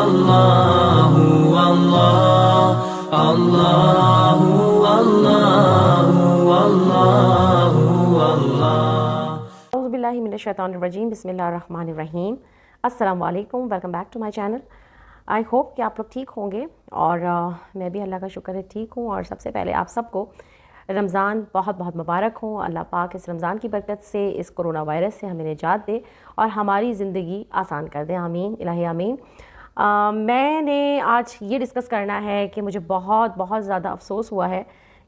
اللہ اللہ اللہ اللہ اللہ اللہ۔ اعوذ باللہ من الشیطان الرجیم، بسم اللہ الرحمن الرحیم۔ السلام علیکم، welcome back to my channel. I hope کہ آپ لوگ ٹھیک ہوں گے، اور میں بھی اللہ کا شکر ہے ٹھیک ہوں۔ اور سب سے پہلے آپ سب کو رمضان بہت بہت مبارک ہوں۔ اللہ پاک اس رمضان کی برکت سے، اس کرونا وائرس سے ہمیں نجات دے اور ہماری زندگی آسان کر دے، آمین الہی آمین۔ میں نے آج یہ ڈسکس کرنا ہے کہ مجھے بہت بہت زیادہ افسوس ہوا ہے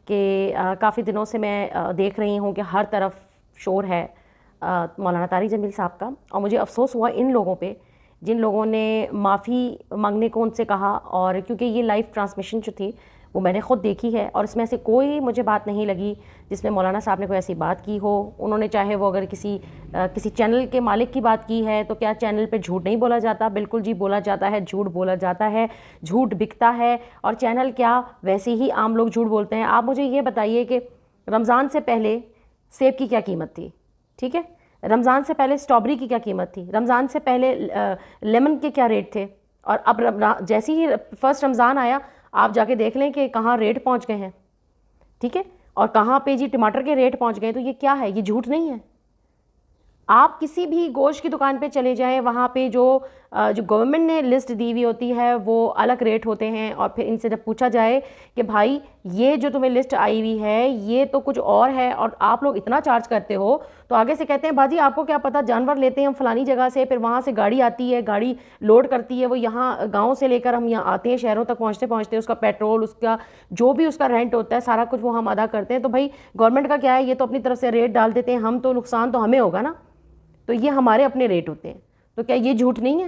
کہ کافی دنوں سے میں دیکھ رہی ہوں کہ ہر طرف شور ہے مولانا طارق جمیل صاحب کا، اور مجھے افسوس ہوا ان لوگوں پہ جن لوگوں نے معافی مانگنے کو ان سے کہا، اور کیونکہ یہ لائیو ٹرانسمیشن جو تھی وہ میں نے خود دیکھی ہے، اور اس میں سے کوئی مجھے بات نہیں لگی جس میں مولانا صاحب نے کوئی ایسی بات کی ہو۔ انہوں نے چاہے وہ اگر کسی چینل کے مالک کی بات کی ہے تو کیا چینل پہ جھوٹ نہیں بولا جاتا؟ بالکل جی بولا جاتا ہے، جھوٹ بولا جاتا ہے، جھوٹ بکتا ہے، اور چینل کیا ویسے ہی عام لوگ جھوٹ بولتے ہیں۔ آپ مجھے یہ بتائیے کہ رمضان سے پہلے سیب کی کیا قیمت تھی؟ ٹھیک ہے، رمضان سے پہلے اسٹرابری کی کیا قیمت تھی؟ رمضان سے پہلے لیمن کے کیا ریٹ تھے؟ اور اب جیسے ہی فرسٹ رمضان آیا آپ جا کے دیکھ لیں کہ کہاں ریٹ پہنچ گئے ہیں، ٹھیک ہے، اور کہاں پہ جی ٹماٹر کے ریٹ پہنچ گئے۔ تو یہ کیا ہے؟ یہ جھوٹ نہیں ہے۔ آپ کسی بھی گوشت کی دکان پہ چلے جائیں، وہاں پہ جو گورنمنٹ نے لسٹ دی ہوئی ہوتی ہے وہ الگ ریٹ ہوتے ہیں، اور پھر ان سے جب پوچھا جائے کہ بھائی یہ جو تمہیں لسٹ آئی ہوئی ہے یہ تو کچھ اور ہے اور آپ لوگ اتنا چارج کرتے ہو، تو آگے سے کہتے ہیں باجی آپ کو کیا پتہ، جانور لیتے ہیں ہم فلانی جگہ سے، پھر وہاں سے گاڑی آتی ہے، گاڑی لوڈ کرتی ہے، وہ یہاں گاؤں سے لے کر ہم یہاں آتے ہیں، شہروں تک پہنچتے پہنچتے اس کا پیٹرول، اس کا جو بھی اس کا رینٹ ہوتا ہے سارا کچھ وہ ہم ادا کرتے ہیں۔ تو بھائی گورنمنٹ کا کیا ہے، یہ تو اپنی طرف سے ریٹ ڈال دیتے ہیں، ہم تو نقصان تو ہمیں ہوگا نا، تو یہ ہمارے اپنے ریٹ ہوتے ہیں۔ تو کیا یہ جھوٹ نہیں ہے؟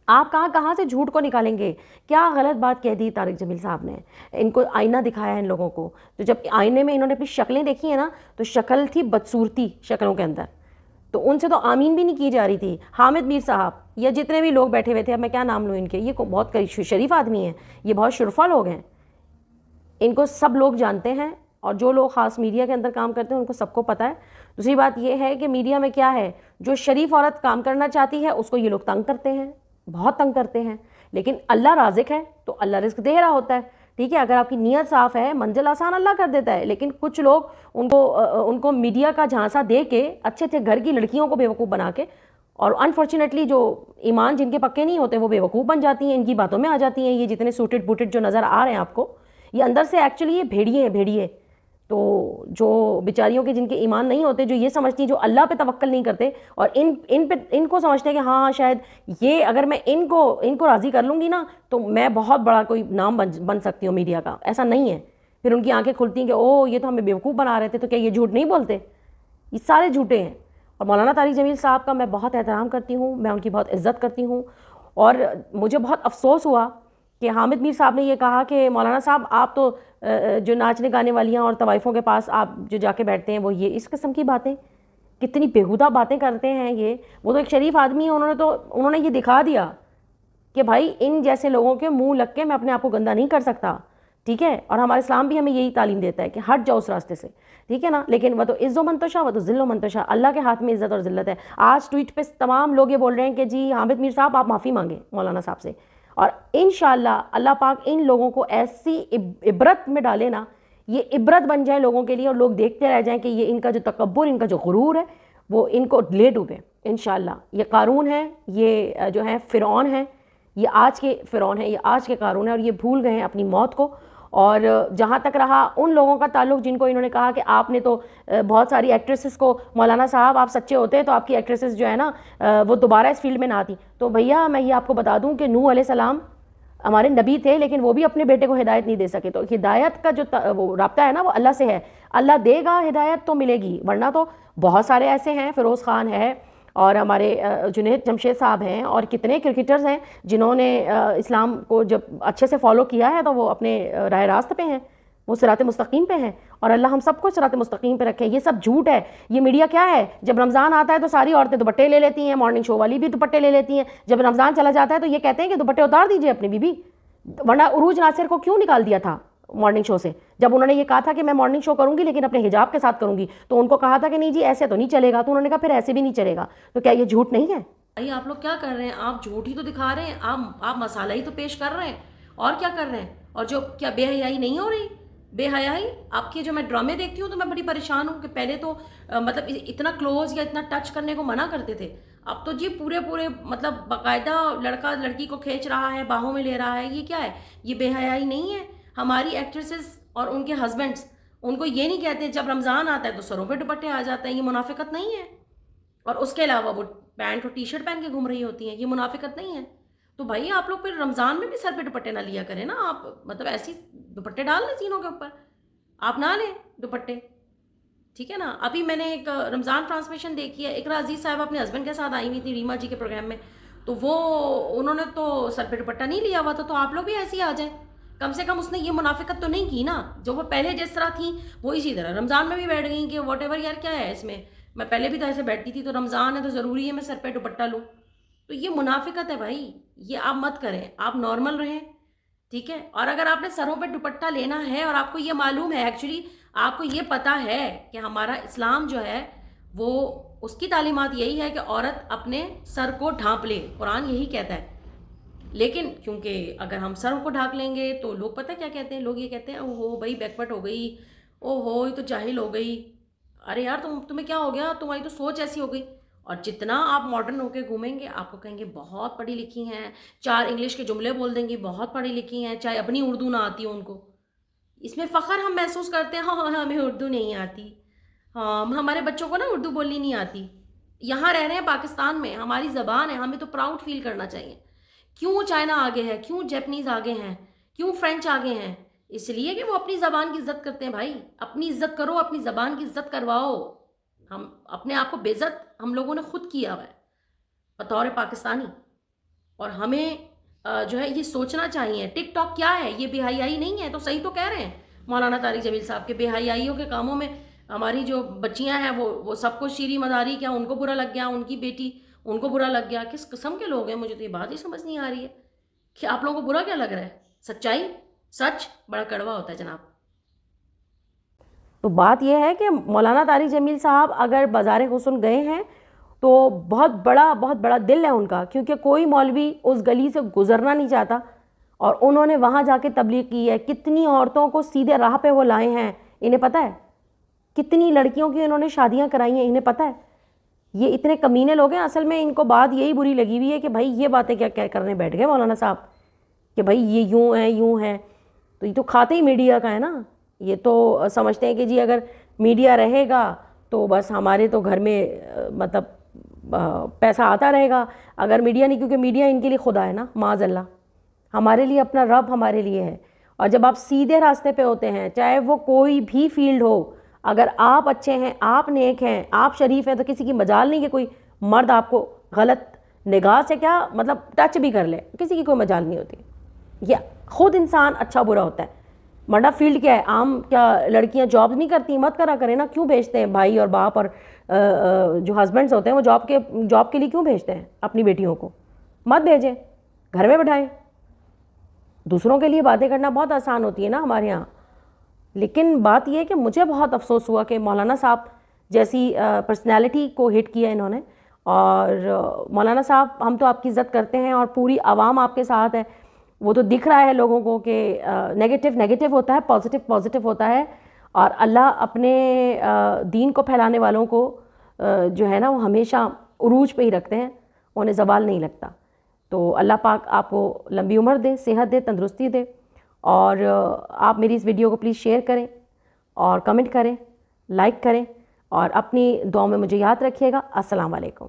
آپ کہاں سے جھوٹ کو نکالیں گے؟ کیا غلط بات کہہ دی طارق جمیل صاحب نے؟ ان کو آئینہ دکھایا ہے ان لوگوں کو، تو جب آئینے میں انہوں نے اپنی شکلیں دیکھی ہیں نا تو شکل تھی بدصورتی شکلوں کے اندر، تو ان سے تو آمین بھی نہیں کی جا رہی تھی۔ حامد میر صاحب یا جتنے بھی لوگ بیٹھے ہوئے تھے، اب میں کیا نام لوں ان کے، یہ بہت شریف آدمی ہیں، یہ بہت شرفا لوگ ہیں، ان کو سب لوگ جانتے ہیں، اور جو لوگ خاص میڈیا کے اندر کام کرتے ہیں ان کو سب کو پتہ ہے۔ دوسری بات یہ ہے کہ میڈیا میں کیا ہے، جو شریف عورت کام کرنا چاہتی ہے اس کو یہ لوگ تنگ کرتے ہیں، بہت تنگ کرتے ہیں، لیکن اللہ رازق ہے تو اللہ رزق دے رہا ہوتا ہے، ٹھیک ہے، اگر آپ کی نیت صاف ہے منزل آسان اللہ کر دیتا ہے۔ لیکن کچھ لوگ ان کو میڈیا کا جھانسا دے کے اچھے اچھے گھر کی لڑکیوں کو بیوقوف بنا کے، اور انفارچونیٹلی جو ایمان جن کے پکے نہیں ہوتے وہ بیوقوف بن جاتی ہیں، ان کی باتوں میں آ جاتی ہیں۔ یہ جتنے سوٹڈ بوٹڈ جو نظر آ رہے ہیں آپ کو، یہ اندر سے ایکچولی یہ بھیڑیے ہیں، بھیڑیے۔ تو جو بیچاریوں کے جن کے ایمان نہیں ہوتے، جو یہ سمجھتی ہیں، جو اللہ پہ توکل نہیں کرتے، اور ان کو سمجھتے ہیں کہ ہاں شاید یہ اگر میں ان کو راضی کر لوں گی نا تو میں بہت بڑا کوئی نام بن سکتی ہوں میڈیا کا۔ ایسا نہیں ہے، پھر ان کی آنکھیں کھلتی ہیں کہ او یہ تو ہمیں بیوقوف بنا رہے تھے۔ تو کیا یہ جھوٹ نہیں بولتے؟ یہ سارے جھوٹے ہیں۔ اور مولانا طارق جمیل صاحب کا میں بہت احترام کرتی ہوں، میں ان کی بہت عزت کرتی ہوں، اور مجھے بہت افسوس ہوا کہ حامد میر صاحب نے یہ کہا کہ مولانا صاحب آپ تو جو ناچنے گانے والیاں اور طوائفوں کے پاس آپ جو جا کے بیٹھتے ہیں وہ یہ اس قسم کی باتیں، کتنی بیہودہ باتیں کرتے ہیں یہ۔ وہ تو ایک شریف آدمی ہیں، انہوں نے یہ دکھا دیا کہ بھائی ان جیسے لوگوں کے منہ لگ کے میں اپنے آپ کو گندہ نہیں کر سکتا، ٹھیک ہے، اور ہمارا اسلام بھی ہمیں یہی تعلیم دیتا ہے کہ ہٹ جاؤ اس راستے سے، ٹھیک ہے نا۔ لیکن وہ تو عز و منتشا، وہ تو ذل و منتشا، اللہ کے ہاتھ میں عزت اور ذلت ہے۔ آج ٹویٹ پہ تمام لوگ یہ بول رہے ہیں کہ جی حامد میر صاحب آپ معافی مانگیں مولانا صاحب سے، اور انشاءاللہ اللہ پاک ان لوگوں کو ایسی عبرت میں ڈالے نا، یہ عبرت بن جائے لوگوں کے لیے، اور لوگ دیکھتے رہ جائیں کہ یہ ان کا جو تکبر، ان کا جو غرور ہے وہ ان کو لے ڈوبے انشاءاللہ۔ یہ قارون ہے، یہ جو ہے فرعون ہے، یہ آج کے فرعون ہے، یہ آج کے قارون ہے، اور یہ بھول گئے ہیں اپنی موت کو۔ اور جہاں تک رہا ان لوگوں کا تعلق جن کو انہوں نے کہا کہ آپ نے تو بہت ساری ایکٹریسز کو، مولانا صاحب آپ سچے ہوتے تو آپ کی ایکٹریسز جو ہے نا وہ دوبارہ اس فیلڈ میں نہ آتی، تو بھیا میں یہ آپ کو بتا دوں کہ نوح علیہ السلام ہمارے نبی تھے، لیکن وہ بھی اپنے بیٹے کو ہدایت نہیں دے سکے۔ تو ہدایت کا جو وہ رابطہ ہے نا وہ اللہ سے ہے، اللہ دے گا ہدایت تو ملے گی، ورنہ تو بہت سارے ایسے ہیں، فیروز خان ہے اور ہمارے جنید جمشید صاحب ہیں، اور کتنے کرکٹرز ہیں جنہوں نے اسلام کو جب اچھے سے فالو کیا ہے تو وہ اپنے راہ راست پہ ہیں، وہ صراط مستقیم پہ ہیں، اور اللہ ہم سب کو صراط مستقیم پہ رکھے۔ یہ سب جھوٹ ہے۔ یہ میڈیا کیا ہے، جب رمضان آتا ہے تو ساری عورتیں دوپٹے لے لیتی ہیں، مارننگ شو والی بھی دوپٹے لے لیتی ہیں، جب رمضان چلا جاتا ہے تو یہ کہتے ہیں کہ دوپٹے اتار دیجئے اپنی بیوی۔ ورنہ عروج ناصر کو کیوں نکال دیا تھا مارننگ شو سے؟ جب انہوں نے یہ کہا تھا کہ میں مارننگ شو کروں گی لیکن اپنے حجاب کے ساتھ کروں گی، تو ان کو کہا تھا کہ نہیں جی ایسے تو نہیں چلے گا، تو انہوں نے کہا پھر ایسے بھی نہیں چلے گا۔ تو کیا یہ جھوٹ نہیں ہے؟ بھائی آپ لوگ کیا کر رہے ہیں؟ آپ جھوٹ ہی تو دکھا رہے ہیں، آپ مسالہ ہی تو پیش کر رہے ہیں، اور کیا کر رہے ہیں؟ اور جو کیا بے حیائی نہیں ہو رہی؟ بے حیائی آپ کے جو میں ڈرامے دیکھتی ہوں تو میں بڑی پریشان ہوں کہ پہلے تو مطلب اتنا کلوز یا اتنا ٹچ کرنے کو منع کرتے تھے، اب تو جی پورے مطلب باقاعدہ لڑکا لڑکی کو کھینچ رہا ہے، باہوں میں لے رہا ہے، یہ کیا ہے؟ یہ بے حیائی نہیں ہے؟ ہماری ایکٹریسز اور ان کے ہسبینڈس ان کو یہ نہیں کہتے جب رمضان آتا ہے تو سروں پہ دوپٹے آ جاتے ہیں، یہ منافقت نہیں ہے؟ اور اس کے علاوہ وہ پینٹ اور ٹی شرٹ پہن کے گھوم رہی ہوتی ہیں، یہ منافقت نہیں ہے؟ تو بھائی آپ لوگ پھر رمضان میں بھی سر پہ دوپٹے نہ لیا کریں نا، آپ مطلب ایسی دوپٹے ڈال لیں سینوں کے اوپر، آپ نہ لیں دوپٹے، ٹھیک ہے نا؟ ابھی میں نے ایک رمضان ٹرانسمیشن دیکھی ہے، اقرا عزیز صاحب اپنے ہسبینڈ کے ساتھ آئی ہوئی تھی ریما جی کے پروگرام میں، تو وہ انہوں نے تو سر پہ دوپٹہ نہیں لیا ہوا تھا، تو آپ لوگ بھی ایسے ہی آ جائیں، کم سے کم اس نے یہ منافقت تو نہیں کی نا، جو وہ پہلے جس طرح تھیں وہ اسی طرح رمضان میں بھی بیٹھ گئیں کہ واٹ ایور یار کیا ہے اس میں پہلے بھی تو ایسے بیٹھتی تھی، تو رمضان ہے تو ضروری ہے میں سر پہ دوپٹہ لوں، تو یہ منافقت ہے بھائی، یہ آپ مت کریں، آپ نارمل رہیں، ٹھیک ہے؟ اور اگر آپ نے سروں پہ دوپٹہ لینا ہے اور آپ کو یہ معلوم ہے، ایکچولی آپ کو یہ پتہ ہے کہ ہمارا اسلام جو ہے وہ اس کی تعلیمات یہی ہے کہ عورت اپنے سر کو ڈھانپ لے، قرآن یہی کہتا ہے، لیکن کیونکہ اگر ہم سروں کو ڈھانک لیں گے تو لوگ پتہ کیا کہتے ہیں، لوگ یہ کہتے ہیں او ہو بھائی بیکورڈ ہو گئی، او ہو یہ تو جاہل ہو گئی، ارے یار تمہیں کیا ہو گیا، تمہاری تو سوچ ایسی ہو گئی، اور جتنا آپ ماڈرن ہو کے گھومیں گے آپ کو کہیں گے بہت پڑھی لکھی ہیں، 4 انگلش کے جملے بول دیں گی، بہت پڑھی لکھی ہیں، چاہے اپنی اردو نہ آتی ہو ان کو، اس میں فخر ہم محسوس کرتے ہیں، ہاں ہمیں اردو نہیں آتی، ہاں ہمارے بچوں کو نا اردو بولنی نہیں آتی، یہاں رہ رہے ہیں پاکستان میں، ہماری زبان ہے، ہمیں تو پراؤڈ فیل کرنا چاہیے، کیوں چائنا آگے ہے، کیوں جیپنیز آگے ہیں، کیوں فرینچ آگے ہیں؟ اس لیے کہ وہ اپنی زبان کی عزت کرتے ہیں بھائی، اپنی عزت کرو، اپنی زبان کی عزت کرواؤ، ہم اپنے آپ کو بے عزت ہم لوگوں نے خود کیا ہوا ہے بطور پاکستانی، اور ہمیں جو ہے یہ سوچنا چاہیے، ٹک ٹاک کیا ہے؟ یہ بے حیائی نہیں ہے؟ تو صحیح تو کہہ رہے ہیں مولانا طارق جمیل صاحب کے بے حیائیوں کے کاموں میں ہماری جو بچیاں ہیں وہ سب کو شیریں مداری، کیا ان کو برا لگ گیا، ان کی بیٹی ان کو برا لگ گیا؟ کس قسم کے لوگ ہیں؟ مجھے تو یہ بات ہی سمجھ نہیں آ رہی ہے کہ آپ لوگوں کو برا کیا لگ رہا ہے؟ سچائی، سچ بڑا کڑوا ہوتا ہے جناب۔ تو بات یہ ہے کہ مولانا طارق جمیل صاحب اگر بازار حسن گئے ہیں تو بہت بڑا دل ہے ان کا، کیونکہ کوئی مولوی اس گلی سے گزرنا نہیں چاہتا، اور انہوں نے وہاں جا کے تبلیغ کی ہے، کتنی عورتوں کو سیدھے راہ پہ وہ لائے ہیں، انہیں پتہ ہے کتنی لڑکیوں کی انہوں نے شادیاں کرائی ہیں، انہیں پتہ ہے، یہ اتنے کمینے لوگ ہیں، اصل میں ان کو بات یہی بری لگی ہوئی ہے کہ بھائی یہ باتیں کیا کرنے بیٹھ گئے مولانا صاحب کہ بھائی یہ یوں ہے، تو یہ تو کھاتے ہی میڈیا کا ہے نا، یہ تو سمجھتے ہیں کہ جی اگر میڈیا رہے گا تو بس ہمارے تو گھر میں مطلب پیسہ آتا رہے گا، اگر میڈیا نہیں، کیونکہ میڈیا ان کے لیے خدا ہے نا، معاذ اللہ، ہمارے لیے اپنا رب ہمارے لیے ہے، اور جب آپ سیدھے راستے پہ ہوتے ہیں چاہے وہ کوئی بھی فیلڈ ہو، اگر آپ اچھے ہیں، آپ نیک ہیں، آپ شریف ہیں، تو کسی کی مجال نہیں کہ کوئی مرد آپ کو غلط نگاہ سے کیا مطلب ٹچ بھی کر لے، کسی کی کوئی مجال نہیں ہوتی، یہ خود انسان اچھا برا ہوتا ہے، مرڈا فیلڈ کیا ہے، عام کیا لڑکیاں جاب نہیں کرتی؟ مت کرا کریں نا، کیوں بھیجتے ہیں بھائی اور باپ اور جو ہسبینڈز ہوتے ہیں وہ جاب کے لیے کیوں بھیجتے ہیں اپنی بیٹیوں کو؟ مت بھیجیں، گھر میں بٹھائیں، دوسروں کے لیے باتیں کرنا بہت آسان ہوتی ہے نا ہمارے ہاں، لیکن بات یہ ہے کہ مجھے بہت افسوس ہوا کہ مولانا صاحب جیسی پرسنالٹی کو ہٹ کیا انہوں نے، اور مولانا صاحب ہم تو آپ کی عزت کرتے ہیں اور پوری عوام آپ کے ساتھ ہے، وہ تو دکھ رہا ہے لوگوں کو کہ نیگیٹو ہوتا ہے، پازیٹیو ہوتا ہے، اور اللہ اپنے دین کو پھیلانے والوں کو جو ہے نا وہ ہمیشہ عروج پہ ہی رکھتے ہیں، انہیں زوال نہیں لگتا، تو اللہ پاک آپ کو لمبی عمر دے، صحت دے، تندرستی دے، اور آپ میری اس ویڈیو کو پلیز شیئر کریں اور کمنٹ کریں، لائک کریں، اور اپنی دعاؤں میں مجھے یاد رکھیے گا۔ السلام علیکم۔